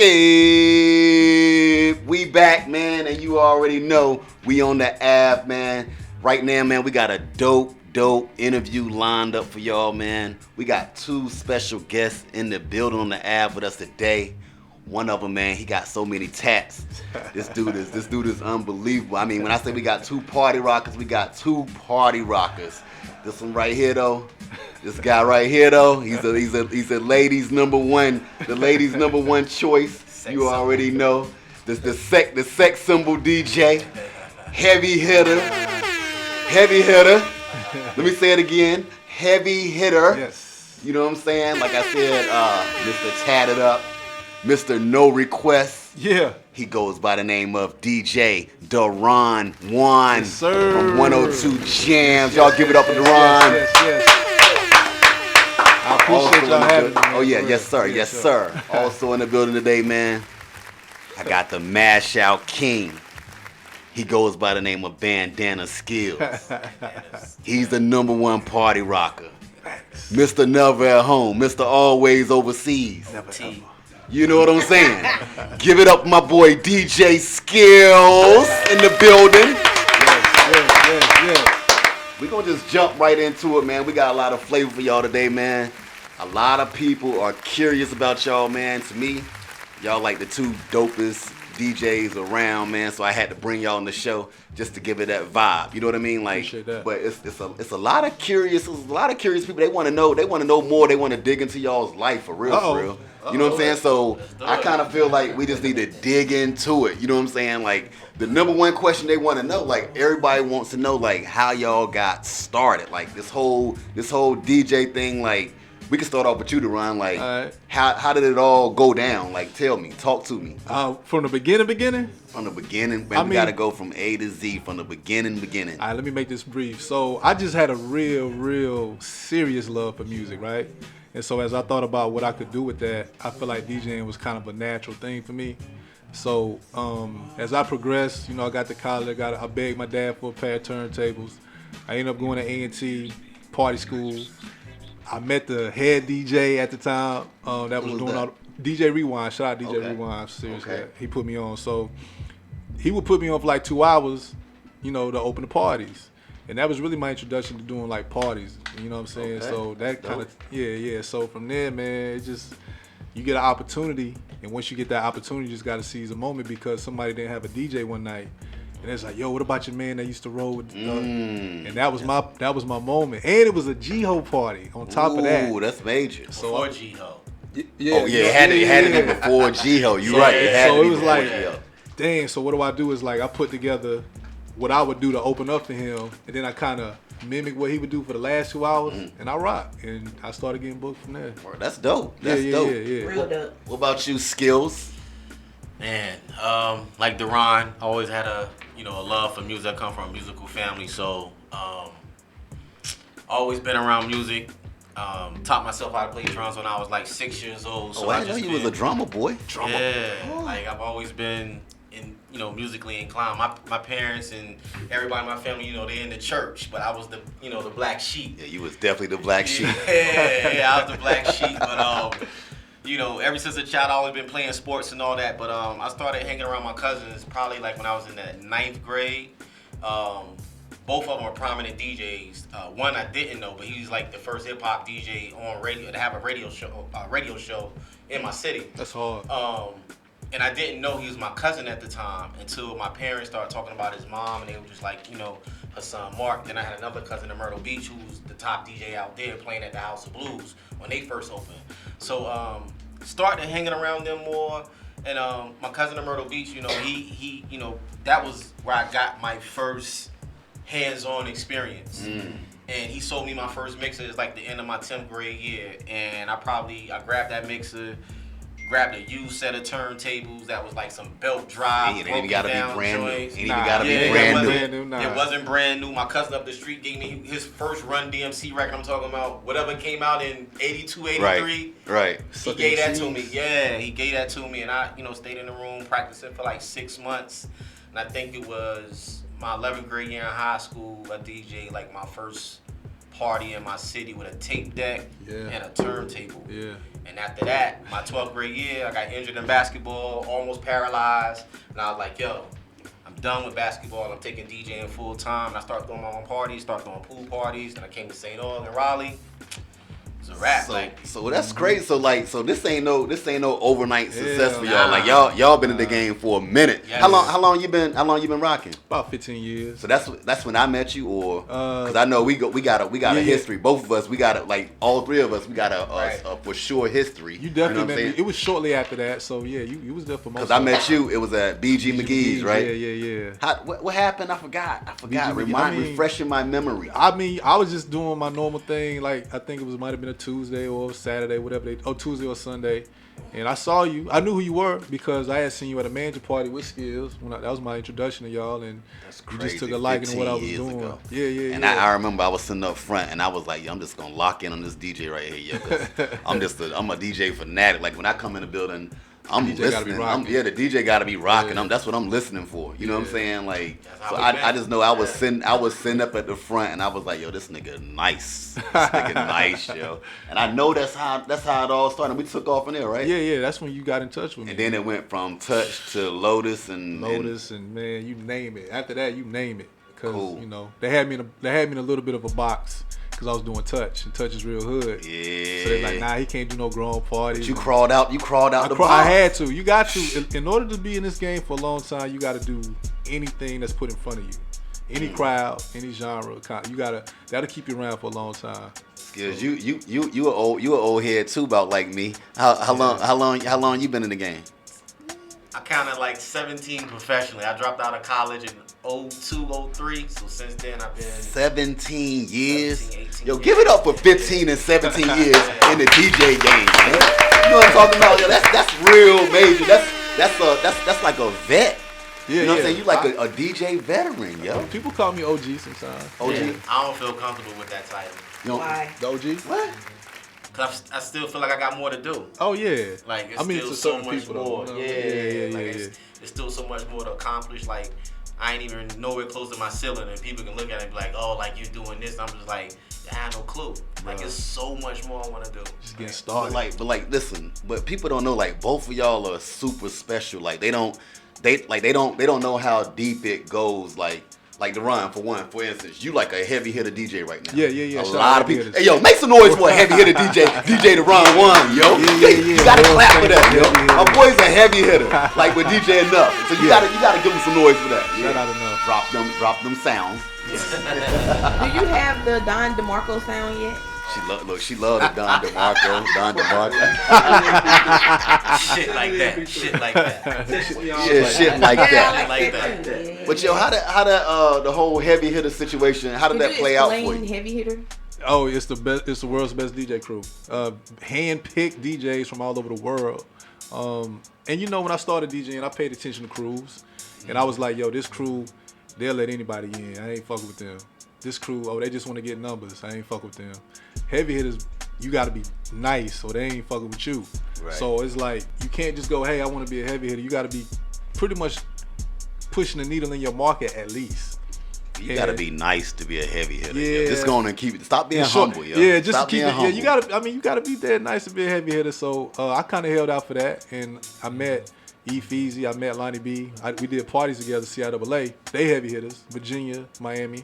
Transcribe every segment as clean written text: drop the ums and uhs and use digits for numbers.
Skillz. We back, man, and you already know we on the AVE, man. Right now, man, we got a dope interview lined up for y'all, man. We got two special guests in the building on the AVE with us today. One of them, man, he got so many tats. This dude is unbelievable. I mean, when I say we got two party rockers, we got two party rockers. This one right here, though. This guy right here, though. He's a ladies number one. The ladies number one choice. You already know. The sex symbol DJ. Heavy hitter. Let me say it again. Heavy hitter. Yes. You know what I'm saying? Like I said, Mr. Tatted Up. Mr. No Request. Yeah. He goes by the name of DJ DeRon Juan, yes, sir. From 102 Jams. Y'all give it up for DeRon. Yes. I appreciate y'all having me. Oh, yeah. Yes, sir. Yes, sir. Also in the building today, man, I got the Mash Out King. He goes by the name of Bandana Skillz. He's the number one party rocker. Mr. Never at Home. Mr. Always Overseas. Never. You know what I'm saying? Give it up, my boy DJ Skillz in the building. Yes. We're going to just jump right into it, man. We got a lot of flavor for y'all today, man. A lot of people are curious about y'all, man. To me, y'all like the two dopest DJs around, man. So I had to bring y'all on the show just to give it that vibe. You know what I mean? Like, appreciate that. but it's a lot of curious people. They want to know more. They want to dig into y'all's life for real, for real. You know what I'm saying? So I kind of feel like we just need to dig into it. You know what I'm saying? Like the number one question they want to know, like everybody wants to know, like how y'all got started. Like this whole DJ thing. Like we can start off with you, DeRon. Like right. how did it all go down? Like tell me, talk to me. From the beginning. From the beginning, man. We gotta go from A to Z, from the beginning. All right, let me make this brief. So I just had a real serious love for music, right? And so as I thought about what I could do with that, I feel like DJing was kind of a natural thing for me. So as I progressed, I got to college. I begged my dad for a pair of turntables. I ended up going to A&T party school. I met the head DJ at the time that was doing all DJ Rewind. Shout out DJ Rewind. Seriously, he put me on. So he would put me on for like 2 hours, to open the parties. And that was really my introduction to doing like parties. You know what I'm saying? Okay. So that kind of, yeah. So from there, man, it just, you get an opportunity. And once you get that opportunity, you just got to seize the moment because somebody didn't have a DJ one night. And it's like, yo, what about your man that used to roll with and that was my moment. And it was a G-Ho party on top of that. Ooh, that's major. So before G-Ho. It had to be before G-Ho. You're right. So it was like, dang, so what do I do is like I put together what I would do to open up to him, and then I kind of mimic what he would do for the last 2 hours, and I rock. And I started getting booked from there. That's dope. That's dope. Yeah. Real dope. What about you, Skillz? Man, like DeRon, I always had a love for music. I come from a musical family, so always been around music. Taught myself how to play drums when I was like 6 years old. So I didn't know you was a drummer boy. Yeah, like I've always been musically inclined. My parents and everybody in my family, they in the church, but I was the black sheep. Yeah, you was definitely the black sheep. Yeah, I was the black sheep, but ever since a child, I always been playing sports and all that. But I started hanging around my cousins probably like when I was in the 9th grade. Both of them are prominent DJs. One I didn't know, but he's like the first hip hop DJ on radio to have a radio show in my city. That's hard. And I didn't know he was my cousin at the time until my parents started talking about his mom, and they were just like, her son Mark. Then I had another cousin in Myrtle Beach who was the top DJ out there playing at the House of Blues when they first opened. So started hanging around them more. And my cousin in Myrtle Beach, he that was where I got my first hands-on experience. And he sold me my first mixer. It's like the end of my 10th grade year. And I grabbed that mixer, grabbed a used set of turntables that was like some belt drive. It ain't even gotta be brand joints. new. It wasn't brand new. My cousin up the street gave me his first Run DMC record. I'm talking about whatever came out in 82, 83. Right. He gave that to me. Yeah, he gave that to me. And I, stayed in the room practicing for like 6 months. And I think it was my 11th grade year in high school. I DJ like my first party in my city with a tape deck and a turntable. Yeah. And after that, my 12th grade year, I got injured in basketball, almost paralyzed. And I was like, yo, I'm done with basketball. I'm taking DJing full time. And I started throwing my own parties, started throwing pool parties. Then I came to St. Aug and Raleigh. It's a wrap. So that's crazy. So this ain't no overnight success for y'all. Like y'all been in the game for a minute. Yes. How long you been rocking? About 15 years. So that's when I met you, or because I know we got a history. Both of us, we got all three of us, we got a for sure history. You definitely met me. It was shortly after that, so yeah, you was there for most. Because I met you, it was at BG McGee's, right? Yeah. What happened? I forgot. Refreshing my memory. I mean, I was just doing my normal thing. Like I think might have been a Tuesday or Saturday, whatever Tuesday or Sunday. And I saw you. I knew who you were because I had seen you at a manager party with Skillz. That was my introduction to y'all, and you just took a liking to what I was doing. Ago. Yeah. And I remember I was sitting up front, and I was like, yo, I'm just gonna lock in on this DJ right here, yo. 'Cause I'm a DJ fanatic. Like when I come in the building, I'm listening. The DJ gotta be rocking. Yeah. That's what I'm listening for. You know what I'm saying? Like, so I just know I was sitting up at the front, and I was like, yo, this nigga nice. This nigga nice, yo. And I know that's how it all started. We took off in there, right? Yeah. That's when you got in touch with me. And then it went from Touch to Lotus and man, you name it. After that, you name it. Cause cool. They had me in a little bit of a box. Cause I was doing Touch, and Touch is real hood. Yeah. So they're like, nah, he can't do no grown parties. But you crawled out the box. I had to. You got to. In order to be in this game for a long time, you got to do anything that's put in front of you. Any crowd, any genre, that'll keep you around for a long time. Skillz, you an old head too, about like me. How long you been in the game? I counted like 17 professionally. I dropped out of college in 02, 03. So since then I've been 17 years. 17, 18 Yo, years. give it up for 15 and 17 years in the DJ game, man. You know what I'm talking about? Yo, that's real major. That's like a vet. Yeah, you know what I'm saying? You like a DJ veteran, yo. People call me OG sometimes. OG? Yeah, I don't feel comfortable with that title. Why? The OG? What? Cause I still feel like I got more to do. Oh yeah. Like it's to still so certain much people, more. though. It's still so much more to accomplish. Like I ain't even nowhere close to my ceiling, and people can look at it and be like, "Oh, like you're doing this." I'm just like, I have no clue. Like it's so much more I want to do. Just getting started. But listen, but people don't know. Like both of y'all are super special. Like they don't know how deep it goes. Like DeRon, for instance, you like a heavy hitter DJ right now. Yeah. A lot of people. Hey, yo, make some noise for a heavy hitter DJ, DJ DeRon Juan, yo. Yeah. You gotta clap for that, yo. My boy's a heavy hitter, like with DJ Enough. So you gotta give him some noise for that. Shout out Enough. Drop them sounds. Do you have the Don DeMarco sound yet? She loved the Don DeMarco. Shit like that. Yeah, shit like that. Like that. But yo, how did the whole heavy hitter situation? How did that play out for you? Heavy hitter. Oh, it's the best. It's the world's best DJ crew. Hand-picked DJs from all over the world. And when I started DJing, I paid attention to crews, and I was like, yo, this crew, they'll let anybody in. I ain't fucking with them. This crew, they just want to get numbers. I ain't fuck with them. Heavy hitters, you got to be nice, or they ain't fucking with you. Right. So it's like you can't just go, hey, I want to be a heavy hitter. You got to be pretty much pushing the needle in your market at least. You gotta be nice to be a heavy hitter. Yeah. Yo. Just go on and keep it. Stop being humble, yo. Yeah, just Stop keep being it. humble. Yeah, you gotta be dead nice to be a heavy hitter. So I kind of held out for that, and I met Heath, I met Lonnie B. We did parties together, CIAA. They heavy hitters, Virginia, Miami,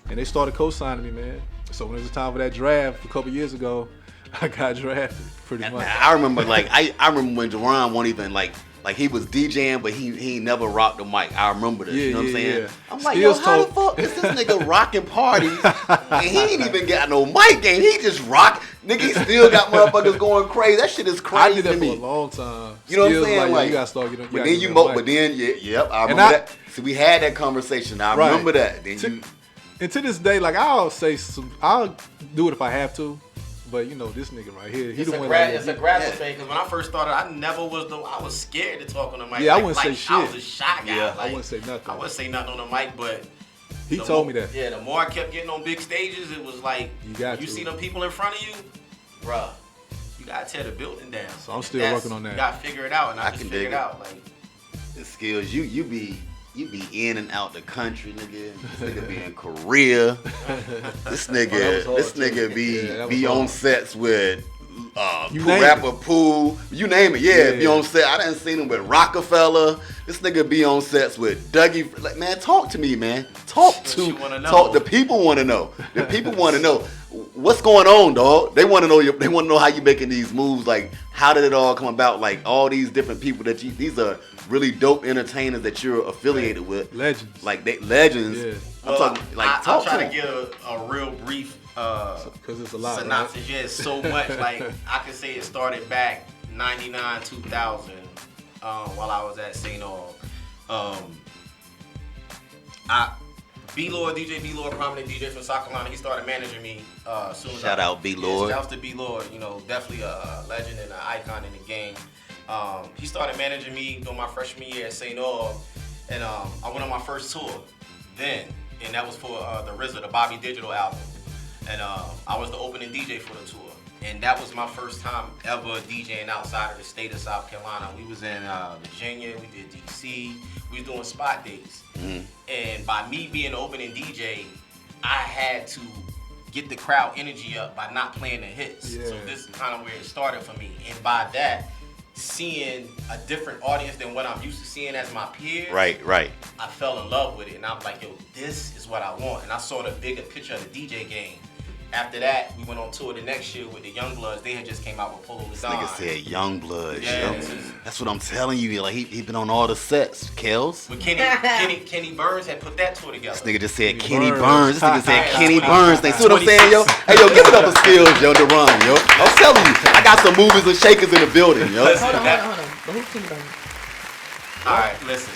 and they started co-signing me, man. So when it was time for that draft a couple years ago, I got drafted pretty much. I remember, I remember when DeRon wasn't even like he was DJing, but he ain't never rocked the mic. I remember this. You know what I'm saying? Yeah. I'm like, yo, how the fuck is this nigga rocking parties? And he ain't even got no mic game. He just rock. Nigga, he still got motherfuckers going crazy. That shit is I crazy did that to me. for a long time. You know what I'm saying? Like, you gotta start getting. But then I remember that. See, we had that conversation. I remember that. Then and to this day, I'll do it if I have to. But this nigga right here, It's a grapple thing. Because when I first started, I was scared to talk on the mic. Yeah, I wouldn't say shit. I was a shy guy. Yeah, I wouldn't say nothing. I wouldn't say nothing on the mic, but he told me that. Yeah, the more I kept getting on big stages, it was like you see them people in front of you, bruh. You gotta tear the building down. So I'm still working on that. You gotta figure it out, and I just can figured dig it. out the Skillz, you You be in and out the country, nigga. This nigga be in Korea. This nigga be on sets with rapper Pooh. You name it, yeah. Be on set. I done seen him with Rockefeller. This nigga be on sets with Dougie. Like, man, talk to me, man. Talk. The people want to know. The people want to know what's going on, dog. They want to know. They want to know how you making these moves. Like, how did it all come about? Like, all these different people that these are really dope entertainers that you're affiliated with. Legends. Like they legends. Yeah. I'll try to give a real brief because it's a lot, synopsis. Right? Yeah, it's so much. Like I can say it started back 99, 2000 while I was at St. Aug. B-Lord, DJ B-Lord, prominent DJ from South Carolina, he started managing me soon as Shout out B-Lord. Shout out to B-Lord, you know, definitely a legend and an icon in the game. He started managing me during my freshman year at St. Aug, and I went on my first tour then, and that was for the RZA, the Bobby Digital album. And I was the opening DJ for the tour. And that was my first time ever DJing outside of the state of South Carolina. We was in Virginia, we did DC, we was doing spot dates. Mm-hmm. And by me being the opening DJ, I had to get the crowd energy up by not playing the hits. Yeah. So this is kind of where it started for me. And by that, seeing a different audience than what I'm used to seeing as my peers. Right. I fell in love with it. And I was like, yo, this is what I want. And I saw the bigger picture of the DJ game. After that, we went on tour the next year with the Youngbloods. They had just came out with Polo the Don. Nigga said Youngbloods, yeah, yo. That's what I'm telling you. Like he been on all the sets. Kelz. But Kenny Burns had put that tour together. This nigga just said Kenny Burns. This nigga said Kenny Burns. See what I'm saying, yo? Hey, yo, give it up for Skillz, yo, DeRon, yo. I'm telling you, I got some movers and shakers in the building, yo. Hold on. But who's Kenny Burns? All right, listen.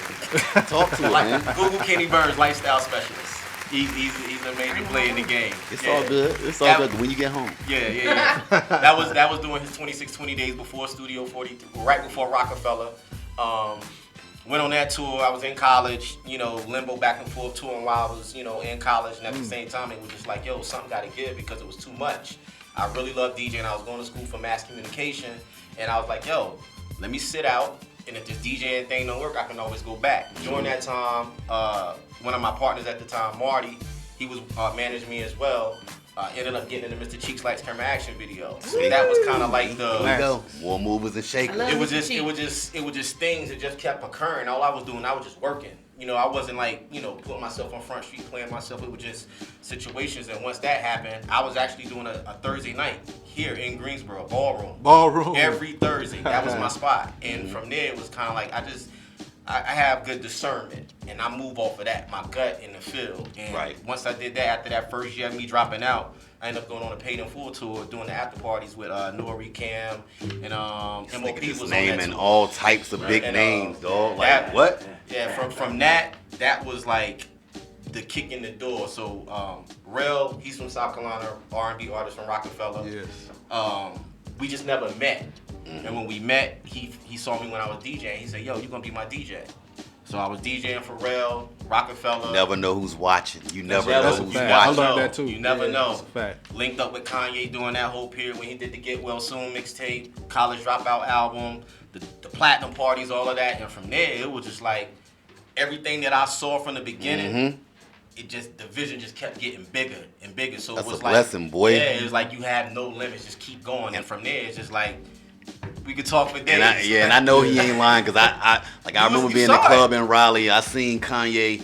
Talk to it, man. Google Kenny Burns, lifestyle specialist. He's a major player in the game. It's all good. It's all good when you get home. Yeah. that was doing his 26-20 days before Studio 43, right before Rockefeller. Went on that tour. I was in college, you know, limbo back and forth touring while I was, you know, in college. And at the same time, it was just like, yo, something got to give because it was too much. I really loved DJing. I was going to school for mass communication. And I was like, yo, let me sit out. And if this DJing thing don't work, I can always go back. During that time, one of my partners at the time, Marty, he was managed me as well. Ended up getting in the Mr. Cheeks Lights Camera Action video. So that was kind of like the more movers and shakers. It was just things that just kept occurring. All I was doing, I was just working. You know, I wasn't like, you know, putting myself on Front Street, playing myself. It was just situations. And once that happened, I was actually doing a Thursday night here in Greensboro, ballroom. Every Thursday. That was my spot. And from there, it was kind of like, I have good discernment, and I move off of that, my gut in the field. And once I did that, after that first year of me dropping out, I ended up going on a paid in full tour, doing the after parties with Nori Cam and MOP was on that tour. All types of big names, dog. Like what? Yeah, from that was like the kick in the door. So Rel, he's from South Carolina, R&B artist from Rockefeller. Yes. We just never met. And when we met, he saw me when I was DJing. He said, yo, you gonna be my DJ. So I was DJing for Rel, Rockefeller. Never know who's watching. You never know who's watching. I learned that too. You never know. That's a fact. Linked up with Kanye during that whole period when he did the Get Well Soon mixtape, College Dropout album, the platinum parties, all of that. And from there, it was just like everything that I saw from the beginning. The vision just kept getting bigger and bigger. So that's it was a blessing, boy. Yeah, it was like you have no limits, just keep going. And from there, it's just like we could talk for days. And I know he ain't lying because I remember being in the club in Raleigh. I seen Kanye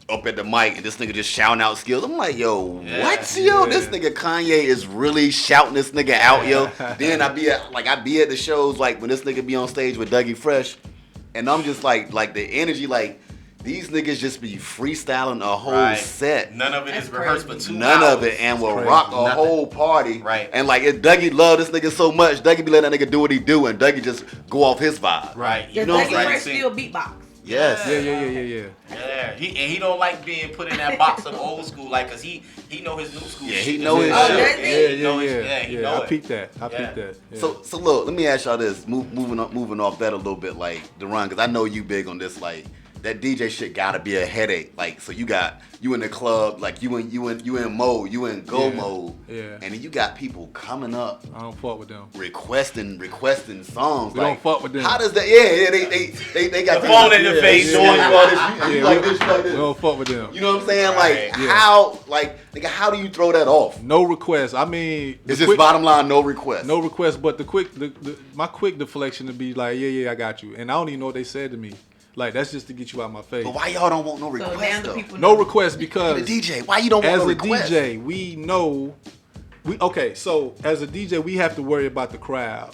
up at the mic and this nigga just shouting out Skillz. I'm like, yo, what? Yo, this nigga Kanye is really shouting this nigga out, yo. Then I be at the shows like when this nigga be on stage with Dougie Fresh, and I'm just like the energy, like these niggas just be freestyling a whole set. None of it is rehearsed for 2 hours. None of it, and will rock a whole party. Right. And like if Dougie love this nigga so much, Dougie be letting that nigga do what he do, and Dougie just go off his vibe. Right. You know, Dougie Fresh still beatbox. Yes. Yeah. He don't like being put in that box of old school, like, cause he know his new school. Yeah, he know his shit. Yeah. I peeped that. Yeah. So look, let me ask y'all this. Moving off that a little bit, like DeRon, cause I know you big on this, like that DJ shit gotta be a headache. Like, so you in the club, like you in mode, you in go mode, and then you got people coming up. I don't fuck with them. Requesting songs. We don't fuck with them. How does that? Yeah, they got the phone in the face. You like this. We don't fuck with them. You know what I'm saying? Like how, like nigga, how do you throw that off? No request. I mean, it's just bottom line, no request. No request, but my quick deflection to be like, yeah, I got you, and I don't even know what they said to me. Like, that's just to get you out my face. But why y'all don't want no request, though? No request because... The DJ, why you don't want no request? As a DJ, we know... So, as a DJ, we have to worry about the crowd.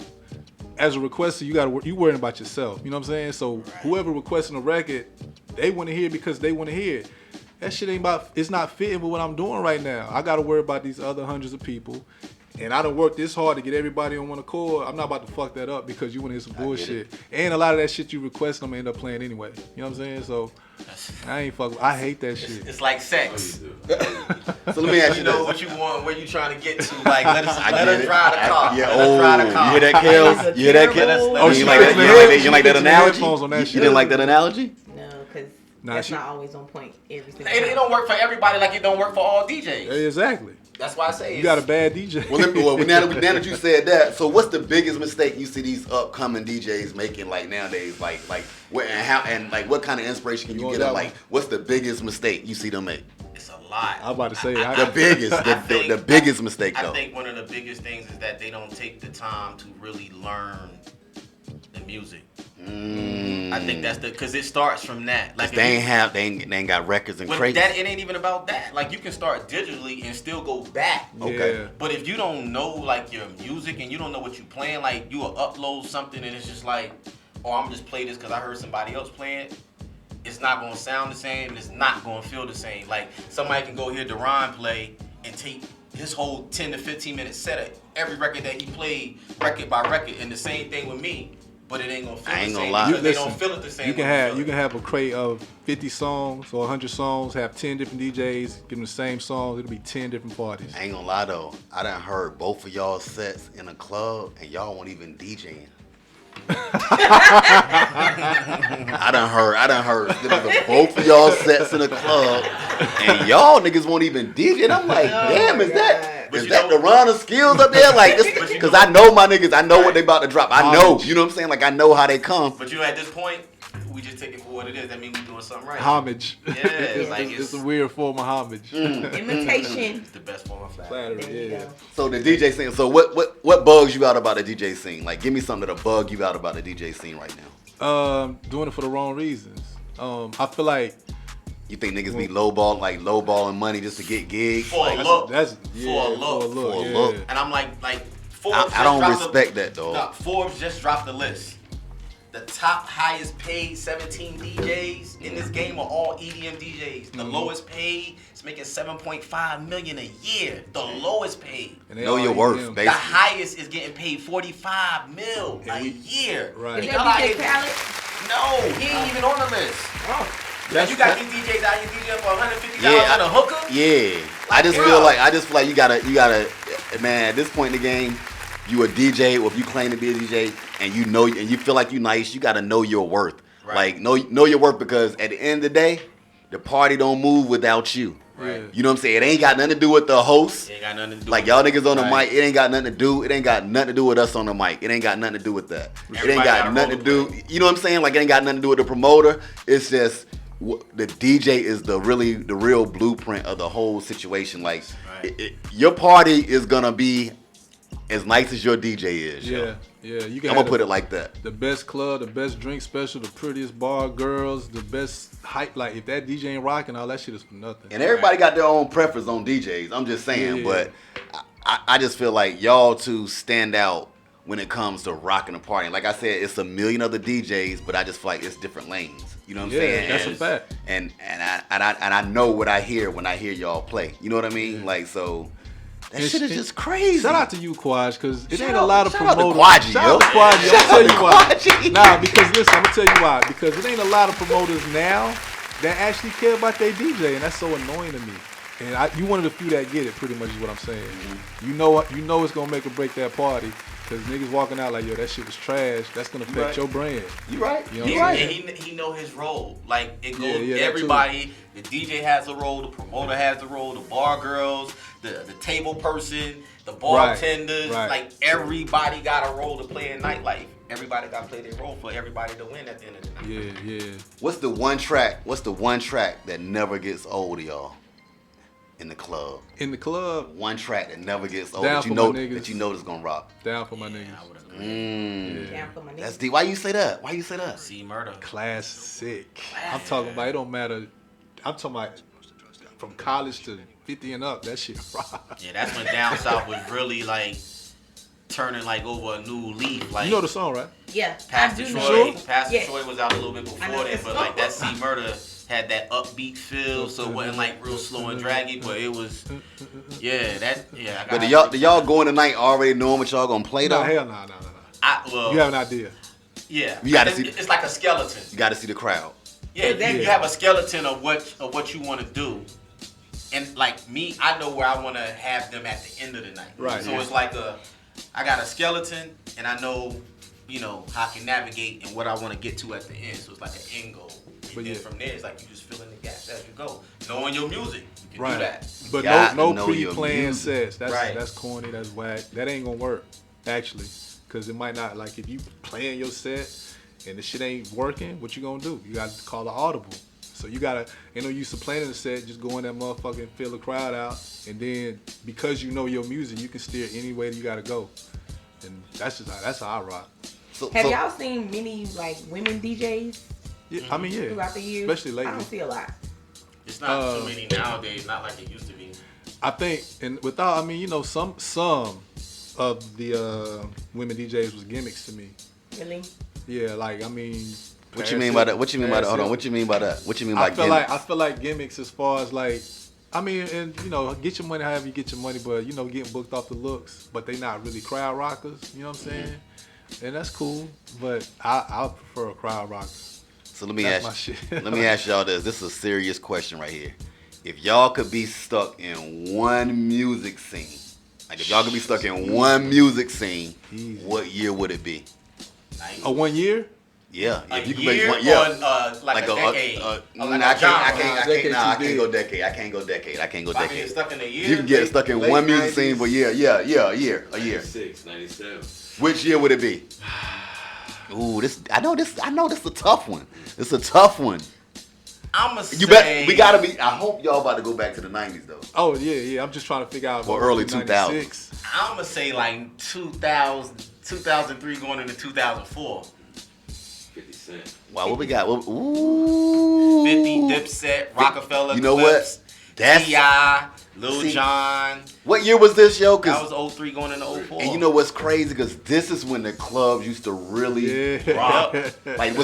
As a requester, you worrying about yourself. You know what I'm saying? So, whoever requesting a record, they want to hear it because they want to hear it. That shit it's not fitting with what I'm doing right now. I got to worry about these other hundreds of people. And I done worked this hard to get everybody on one accord. I'm not about to fuck that up because you want to hear some bullshit. And a lot of that shit you request, I'm going to end up playing anyway. You know what I'm saying? So, I ain't fuck. I hate that shit. It's like sex. So let me ask you know what you want, where you trying to get to. Like, let us drive the car. Yeah, you hear that, Kelz? You hear that, Kelz? You like that analogy? You didn't like that analogy? No, because that's not always on point every single time. It don't work for everybody like it don't work for all DJs. Exactly. That's why I say you got a bad DJ. Well, now that you said that, so what's the biggest mistake you see these upcoming DJs making like nowadays? Like what and how and like what kind of inspiration can you get them? Like, what's the biggest mistake you see them make? It's a lot. I'm about to say the biggest mistake though. I think one of the biggest things is that they don't take the time to really learn the music. I think that's because it starts from that. Like they ain't got records and crates. It ain't even about that. Like you can start digitally and still go back. Okay. But if you don't know like your music and you don't know what you playing, like you will upload something and it's just like, oh, I'm just play this because I heard somebody else playing it. It's not gonna sound the same. And it's not gonna feel the same. Like somebody can go hear DeRon play and take his whole 10 to 15 minute set of every record that he played, record by record, and the same thing with me. But it ain't gonna feel the same because they don't feel it the same. You can have a crate of 50 songs or 100 songs, have 10 different DJs, give them the same songs, it'll be 10 different parties. I ain't gonna lie though, I done heard both of y'all sets in a club and y'all weren't even DJing. I done heard both of y'all sets in a club and y'all niggas won't even DJ. And I'm like, damn, is that DeRon or Skillz up there? Like, because I know my niggas, I know what they about to drop. I know, you know what I'm saying? Like, I know how they come. But you know, at this point, we just take it for what it is. That means we doing something right. Homage. Yeah, it's a weird form of homage. Imitation. It's the best form of flattery. Yeah. So the DJ scene. So what bugs you out about the DJ scene? Like, give me something that'll bug you out about the DJ scene right now. Doing it for the wrong reasons. I feel like. You think niggas be lowballing money just to get gigs? For a look. For a look. And I'm like Forbes. I don't respect that though. No, Forbes just dropped the list. The top highest paid 17 DJs in this game are all EDM DJs. The lowest paid is making $7.5 million a year. The lowest paid. Know your worth, basically. The highest is getting paid $45 million a year. Right. Is that DJ Khaled? No, he ain't even on the list. Oh. You got these DJs out here DJing for $150 on a hooker? Yeah. I just feel like you gotta, man, at this point in the game, you a DJ, or if you claim to be a DJ and you know and you feel like you nice, you gotta know your worth. Right. Like know your worth, because at the end of the day, the party don't move without you. Right. You know what I'm saying? It ain't got nothing to do with the host. It ain't got nothing to do like with y'all niggas on the mic, it ain't got nothing to do. It ain't got nothing to do with us on the mic. It ain't got nothing to do with that. It ain't got nothing to do. You know what I'm saying? Like it ain't got nothing to do with the promoter. It's just the DJ is the real blueprint of the whole situation. Like your party is gonna be as nice as your DJ is. Yeah. You can. I'm gonna put it like that. The best club, the best drink special, the prettiest bar girls, the best hype. Like if that DJ ain't rocking, all that shit is for nothing. And everybody got their own preference on DJs. I'm just saying, but I just feel like y'all two stand out when it comes to rocking a party. Like I said, it's a million other DJs, but I just feel like it's different lanes. You know what I'm saying? That's a fact. And I know what I hear when I hear y'all play. You know what I mean? Yeah. Like so. That shit is just crazy. Shout out to you, Kwagi, because it ain't a lot of promoters. Shout out to Kwagi, I'm gonna tell you why. Nah, because listen, I'm gonna tell you why. Because it ain't a lot of promoters now that actually care about their DJ, and that's so annoying to me. And you one of the few that get it, pretty much is what I'm saying. Mm-hmm. You know it's gonna make or break that party. Cause niggas walking out like, yo, that shit was trash. That's gonna affect your brand. You right. You know He, what I'm and saying? he know his role. Like it goes. Yeah, that everybody. The DJ has a role. The promoter has a role. The bar girls. The table person. The bartenders. Right. Like everybody got a role to play in nightlife. Everybody got to play their role for everybody to win at the end of the night. Yeah. What's the one track that never gets old, y'all? In the club. In the club, One track that never gets old Down that for you my know niggas. that you know that's gonna rock. down for my I niggas. would agree. Down for my That's niggas. deep. Why you say that? See murder. Classic. I'm talking about, it don't matter. I'm talking about from college to 50 and up, that shit rock. Yeah, that's when down south was really like turning like over a new leaf. Like You know the song, right? Yeah, Pastor I do Troy. know. Pastor Yeah. Troy was out a little bit I know before then, that but like that song. See Murder had that upbeat feel, so it wasn't like real slow and draggy, but it was, I But do y'all going tonight already knowing what y'all gonna play though? No, hell no. You have an idea. Yeah, You gotta it's, see- it's like a skeleton. You got to see the crowd. Yeah, Exactly. you have a skeleton of what you want to do, and like me, I know where I want to have them at the end of the night. Right, So yeah. it's like I got a skeleton, and I know, how I can navigate and what I want to get to at the end. So it's like an end goal. And But then yeah. from there, it's like you just fill in the gaps as you go. Knowing your music, you can Right. do that. But Got to no know your pre-planned music. sets. That's Right. that's corny. That's whack. That ain't gonna work, actually, because it might not. Like if you playing your set and the shit ain't working, what you gonna do? You got to call the audible. So you gotta, ain't no use to planning the set. Just go in that motherfucker and fill the crowd out, and then because you know your music, you can steer any way that you gotta go. And that's how I rock. Have y'all seen many like women DJs Yeah, I mean, yeah, throughout the years? especially I lately. don't see a lot. It's not too many nowadays, not like it used to be. I think, and without, I mean, some of the women DJs was gimmicks to me. Really? Yeah, like I mean. What you mean by that? What you mean by that? Hold on. What you mean by that? What you mean by I gimmicks? feel like gimmicks as far as like, I mean, and get your money however you get your money, but getting booked off the looks, but they not really crowd rockers. You know what I'm saying? And that's cool, but I prefer a crowd rocker. So let me That's ask my shit. let me ask y'all this. This is a serious question right here. If y'all could be stuck in one music scene, like if y'all could be stuck in one music scene, Easy. what year would it be? Like, 1 year? Yeah, a if you could year make one, yeah. or like a decade? Or like I a genre? can't Decade go too decade. I can't go decade. If I can get stuck in a year, You can get stuck in late one music 90s. scene, but a year. 96, 97. Which year would it be? Ooh, I know this is a tough one. It's a tough one. I'ma You say bet we gotta be. I hope y'all about to go back to the 90s though. Oh yeah. I'm just trying to figure out. Or what early was 2000s. I'ma say like 2000, 2003 going into 2004. 50 Cent. Wow, what we got? Ooh. 50, Dipset, Rockefeller, You know what? Clips, That's T.I., Lil See, Jon. what year was this, yo? That 'Cause was 03 going into 04. and you know what's crazy? Because this is when the clubs used to really Yeah. rock. Like,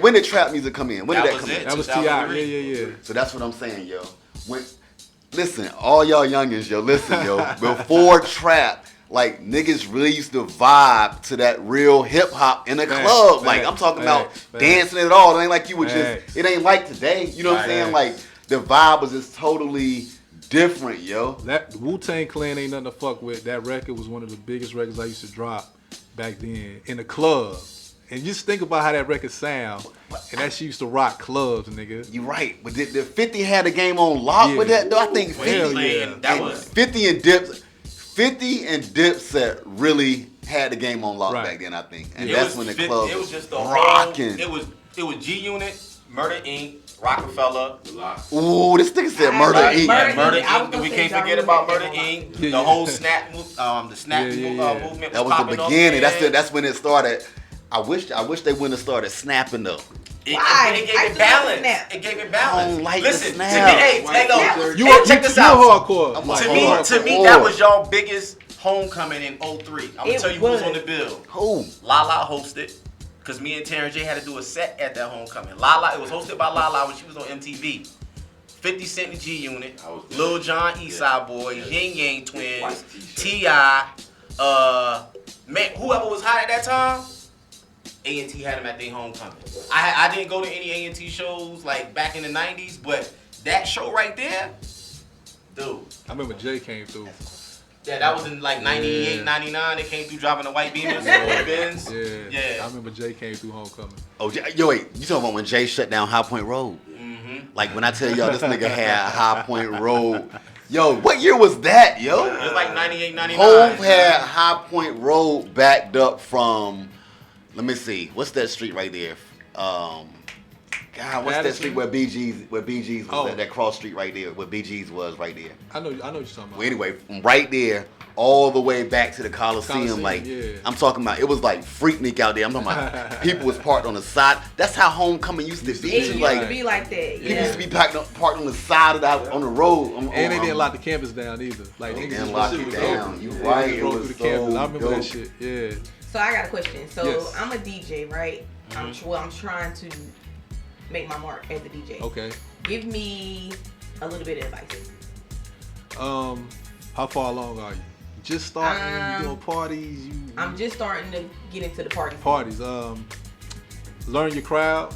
when did trap music come in? When That did that was come it. in? That was T.I. 2003. Yeah. So that's what I'm saying, yo. Listen, all y'all youngins, yo, listen, yo. Before trap, like niggas really used to vibe to that real hip hop in a Facts, club. Like I'm facts, talking about facts. dancing it all. It ain't like you would Facts. just. It ain't like today. You know what I'm saying? Like the vibe was just totally different, yo. That Wu-Tang Clan ain't nothing to fuck with. That record was one of the biggest records I used to drop back then in the club. And just think about how that record sound. And that shit used to rock clubs, nigga. You right, but did 50 had the game on lock Yeah. with that though? I think 50, Hell yeah. That was 50 and Dipset really had the game on lock Right. back then. I think, and it that's was when the 50 club it was was just the rocking. Whole, it was G Unit, Murder Inc., Rockefeller. The Lock. Ooh, this nigga said I Murder like Inc. Murder Murder Inc. I was Inc. gonna We say can't Ja forget Rule about had Murder that on Inc. Yeah, The yeah. whole snap movement That was popping the off beginning. there. That's when it started. I wish they wouldn't have started snapping though. Why? It gave I it still balance. snap. It gave it I balance. don't like the Listen, to me, snap. hey, no. You Check this you're out. hardcore. I'm Like, To hardcore. me, that was y'all biggest homecoming in 03. I'm gonna It tell you who was was. on the bill. Who? Lala hosted, because me and Terrence J had to do a set at that homecoming. Lala, it was hosted by Lala when she was on MTV. 50 Cent and G Unit, I was there. Lil Jon, Eastside Yeah. Boys, Yeah. Yin Yang Twins, White t-shirt. T.I., man, whoever was hot at that time, A&T had them at their homecoming. I didn't go to any A&T shows like back in the 90s, but that show right there, Dude. I remember Jay came through. Yeah, that was in like 98, 99. They came through driving the white Beamers or Benz. Yeah. I remember Jay came through Homecoming. Oh, yo, wait. You talking about when Jay shut down High Point Road? Mm-hmm. Like when I tell y'all this nigga had High Point Road. Yo, what year was that, yo? It was like 98, 99. Hove had High Point Road backed up from, let me see, what's that street right there? God, what's that street where BG's was at? That cross street right there, where BG's was right there. I know what you're talking about. Well, anyway, from right there all the way back to the Coliseum, like I'm talking about, it was like Freaknik out there. I'm talking about people was parked on the side. That's how Homecoming used to be. It used to be like that. People used to be parked on the side of on the road. And they didn't lock the campus down either. Like they niggas didn't just lock rolled it through down. the You campus. right. They It rolled was through the campus. I remember dope. that shit. Yeah. So I got a question. So Yes. I'm a DJ, right? I'm trying to make my mark as a DJ. Okay. Give me a little bit of advice. How far along are you? Just starting? You doing parties? I'm just starting to get into the party. Parties. Learn your crowd.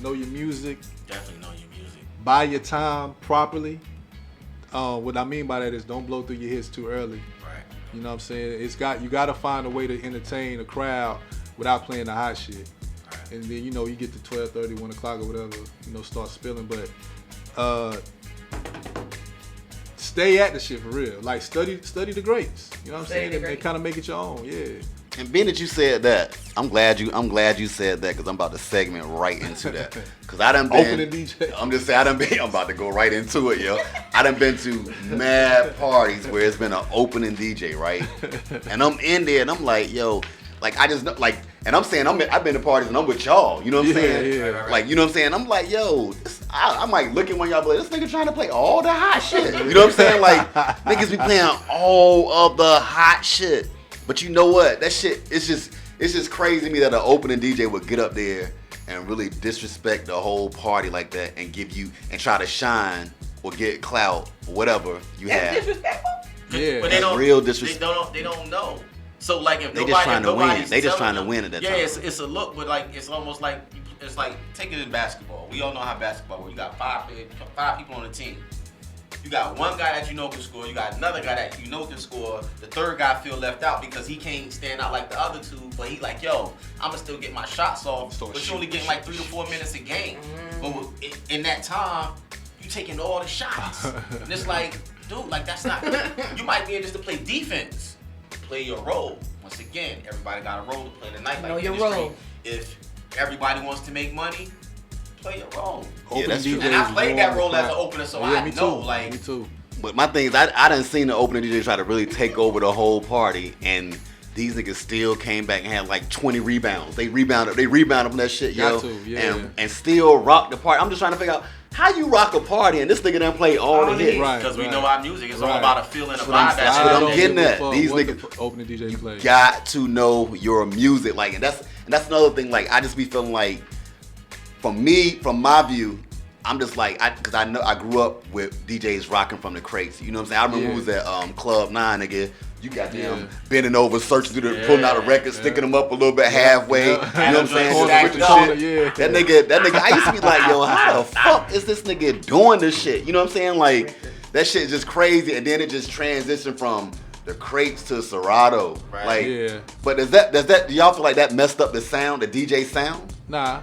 Know your music. Definitely know your music. Buy your time properly. What I mean by that is don't blow through your hits too early. Right. You know what I'm saying? You got to find a way to entertain a crowd without playing the hot shit. Right. And then, you know, you get to 12:30, 1 o'clock or whatever, you know, start spilling. But stay at the shit for real. Like, study the greats. You know what I'm saying? And kind of make it your own, yeah. And being that you said that, I'm glad you said that, because I'm about to segment right into that. Because I done been opening DJ. I'm just saying I'm about to go right into it, yo. I done been to mad parties where it's been an opening DJ, right? And I'm in there and I'm like, yo, like I just know, like, and I'm saying I've been to parties and I'm with y'all, you know what I'm saying? Yeah. Like, you know what I'm saying? I'm like, yo, I might look at one of y'all, but this nigga trying to play all the hot shit. You know what I'm saying? Like, niggas be playing all of the hot shit. But you know what? That shit, it's just crazy to me that an opening DJ would get up there and really disrespect the whole party like that and give you, and try to shine or get clout or whatever you That's have. disrespectful? Yeah. But they don't, real disrespect. They don't know. So like if They nobody, just trying to win. nobody's They just telling trying to them- win at that yeah, time. it's a look, but like it's almost like it's like take it in basketball. We all know how basketball works. You got five people on the team. You got one guy that you know can score. You got another guy that you know can score. The third guy feel left out because he can't stand out like the other two. But he like, yo, I'ma still get my shots off. But you only getting like 3 to 4 minutes a game. But in that time, you taking all the shots. And it's like, dude, like that's not. You might be in just to play defense. Play your role. Once again, everybody got a role to play tonight. Know like your industry. role. If everybody wants to make money, play your role. Yeah, that's true. And I played that role as an opener, so I me know. too. Like, Me too. But my thing is, I done seen the opening DJ try to really take over the whole party, and these niggas still came back and had like 20 rebounds. They rebounded from that shit, yo. Got to, yeah. And still rock the party. I'm just trying to figure out how you rock a party and this nigga done play all the hits. Right. because we know our music. It's all Right. about a feeling, a That's what I'm vibe. saying. That's what I'm getting at. Fuck These what niggas the opening DJ play. Got to know your music, like, and that's another thing. Like, I just be feeling like, from my view, I'm just like, because I know I grew up with DJs rocking from the crates. You know what I'm saying? I remember who was at Club 9, nigga. You got them bending over, searching through pulling out a record, sticking them up a little bit halfway. You know what I'm saying? Stacked Switching up. shit. Yeah. That nigga, I used to be like, yo, how the fuck is this nigga doing this shit? You know what I'm saying? Like, that shit is just crazy, and then it just transitioned from the crates to Serato. Right. Like, Yeah. but does that do y'all feel like that messed up the sound, the DJ sound? Nah.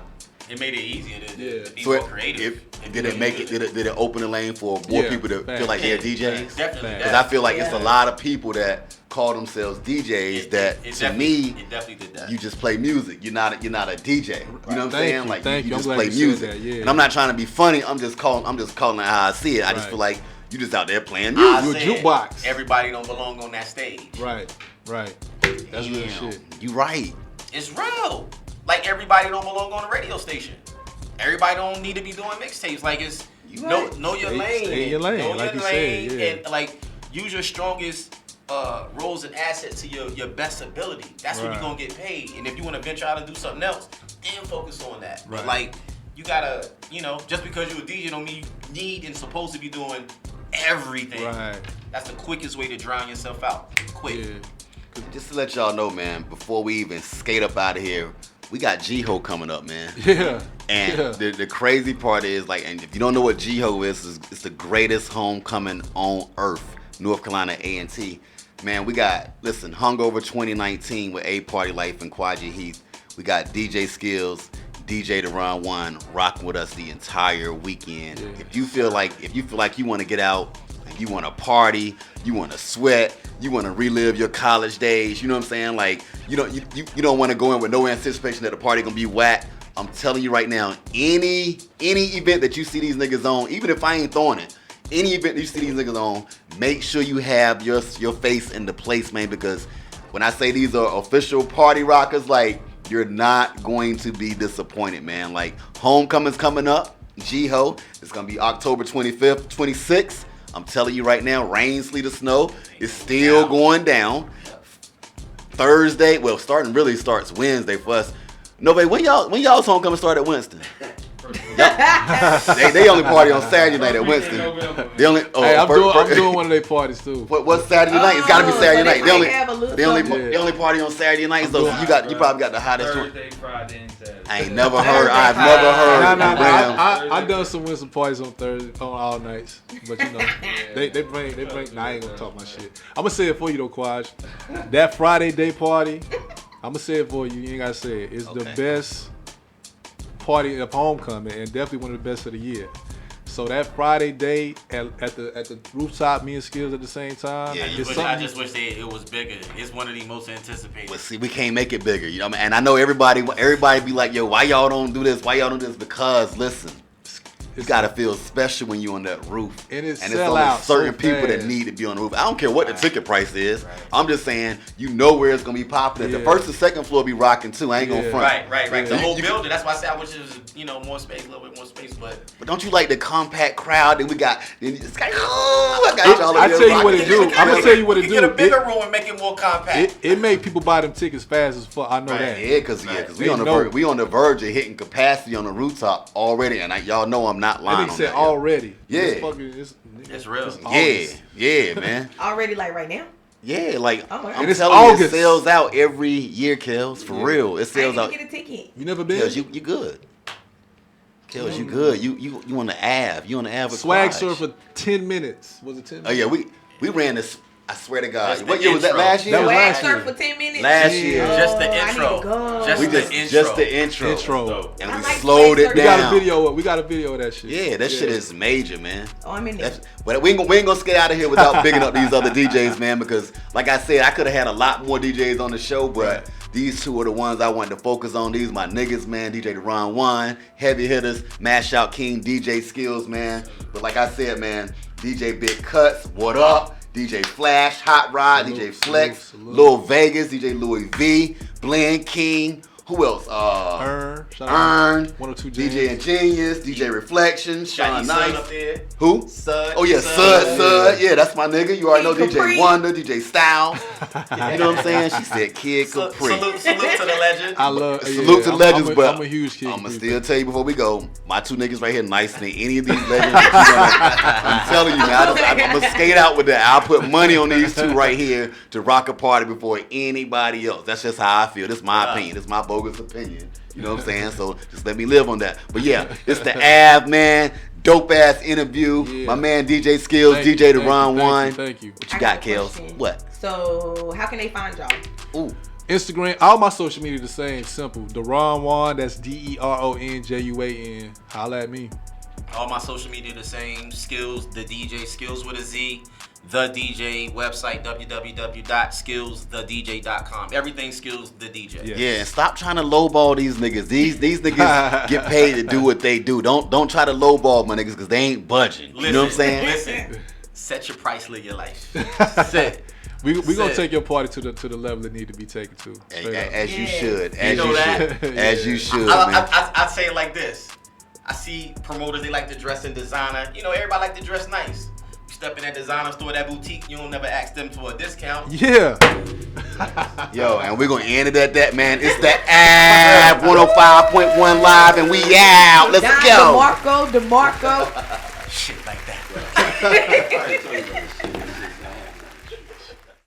It made it easier to be So more creative. did it open the lane for more people to feel like they're DJs? Definitely. Because I feel like it's a lot of people that call themselves DJs that to me, it definitely did that. you just play music. You're not a DJ. You know what I'm saying? Like Thank you you. just I'm play glad you music. said that, yeah. And I'm not trying to be funny. I'm just calling it how I see it. I just Right. feel like you just out there playing I music. You a said jukebox. Everybody don't belong on that stage. Right. That's real shit. You right. It's real. Like everybody don't belong on a radio station. Everybody don't need to be doing mixtapes. Like it's know your lane. Stay in your lane, Know like your you lane, said, yeah. and like use your strongest roles and assets to your best ability. That's when Right. you're gonna get paid. And if you want to venture out and do something else, then focus on that. But Right. like you gotta, just because you're a DJ don't mean you need and supposed to be doing everything. Right. That's the quickest way to drown yourself out. Quick. Yeah. Just to let y'all know, man, before we even skate up out of here, we got G-Ho coming up, man. Yeah. And the crazy part is, like, and if you don't know what G-Ho is, it's the greatest homecoming on earth, North Carolina A&T. Man, we got, listen, Hungover 2019 with AVE Party Life and Kwagi Heath. We got DJ Skillz, DJ DeRon Juan rocking with us the entire weekend. Yeah. If you feel like you want to get out, you want to party, you want to sweat, you want to relive your college days, you know what I'm saying? Like, you don't want to go in with no anticipation that the party gonna be whack. I'm telling you right now, any event that you see these niggas on, even if I ain't throwing it, any event that you see these niggas on, make sure you have your face in the place, man, because when I say these are official party rockers, like, you're not going to be disappointed, man. Like, homecoming's coming up, G-Ho. It's gonna be October 25th, 26th. I'm telling you right now, rain, sleet, or snow, it's still going down. Thursday, well, starts Wednesday for us. Novej, when y'all's homecoming start at Winston? they only party on Saturday night at Winston. They only. I'm doing one of their parties too. What's Saturday night? It's got to be Saturday night. They only party on Saturday night. So you probably got the hottest one. Thursday, Friday, and Saturday. I've never heard. I done some Winston parties on Thursday, on all nights, but you know, they bring. Nah, I ain't gonna talk my shit. I'm gonna say it for you though, Kwaj. That Friday day party, I'm gonna say it for you. You ain't gotta say it. It's the best party of homecoming and definitely one of the best of the year. So that Friday day at the rooftop, me and Skillz at the same time. Yeah, I just wish it was bigger. It's one of the most anticipated. But see, we can't make it bigger, you know what I mean? And I know everybody be like, yo, why y'all don't do this? Why y'all don't do this? Because listen, you gotta feel special when you're on that roof. And it's only certain people that need to be on the roof. I don't care what the ticket price is. Right. I'm just saying, you know where it's gonna be popular. Yeah. The first and second floor be rocking too. I ain't gonna front. Right. Yeah. The whole building. That's why I said I wish it was, more space, a little bit more space. But don't you like the compact crowd? Then we got. It's like, I got y'all. I tell you what it do. I'm gonna tell you what it do. Get a bigger room and make it more compact. It make people buy them tickets fast as fuck. I know that. Yeah, because we on the verge of hitting capacity on the rooftop already, and y'all know I'm not lying on that. Already. Yeah. It's real. Yeah, man. Already, like right now? Yeah, like I'm and it's telling August. you, it sells out every year, Kelz. For real. It sells out. I didn't get a ticket. You never been? Kelz, you good. Kelz, you good. You on the AVE. You on the AVE. Swag surf for 10 minutes. Was it 10 minutes? Oh yeah, we ran this. I swear to God. Just What year was that? Last year? That was last Swag year. surf for 10 minutes? Last year. Just the I need intro. to go. Just the intro. Intro. And I we like slowed it swag down. We got a video of that shit. Yeah, that shit is major, man. Oh, I'm in there. But we ain't gonna get out of here without bigging up these other DJs, man, because like I said, I could have had a lot more DJs on the show, but these two are the ones I wanted to focus on. These my niggas, man. DJ DeRon Juan, heavy hitters, Mash Out King, DJ Skillz, man. But like I said, man, DJ Big Cuts, what up? DJ Flash, Hot Rod, DJ Flex, Lil Vegas, DJ Louis V, Blend King. Who else? Earn, 102 DJ Ingenious, DJ Reflection, Sean Nice. Up there. Who? Sud. Oh yeah, Sud. Yeah, that's my nigga. You already know Kid DJ Capri. Wonder, DJ Style. You know what I'm saying? She said Kid Capri. Salute to the legend. I love Salute to the legends, but I'm a huge Kid I'm gonna Capri still tell you before we go, my two niggas right here nicer than any of these legends. I'm telling you, man. I'm gonna skate out with that. I'll put money on these two right here to rock a party before anybody else. That's just how I feel. This is my opinion. This is my bogus opinion. You know what I'm saying? So just let me live on that. But yeah, it's the AVE, man. Dope ass interview. Yeah. My man DJ Skillz, DJ DeRon Juan. Thank you. What you got, Kelz? What? So, how can they find y'all? Ooh. Instagram, all my social media the same, simple. DeRon Juan, that's DeRonJuan. Holla at me. All my social media the same. Skillz, the DJ, Skillz with a Z. The DJ website, www.skillsthedj.com. Everything Skillz the DJ. Yeah, and stop trying to lowball these niggas. These niggas get paid to do what they do. Don't try to lowball my niggas because they ain't budging. You know what I'm saying? Listen, set your price, live your life. Set. We gonna take your party to the level it need to be taken to. As you should. As You know that? As you should, man. man. I say it like this. I see promoters, they like to dress in designer. Everybody like to dress nice. Step in that designer store, that boutique, you don't never ask them for a discount. Yeah. Yo, and we're gonna end it at that, man. It's the AVE 105.1 live, and we out. Let's go. DeMarco. Shit like that.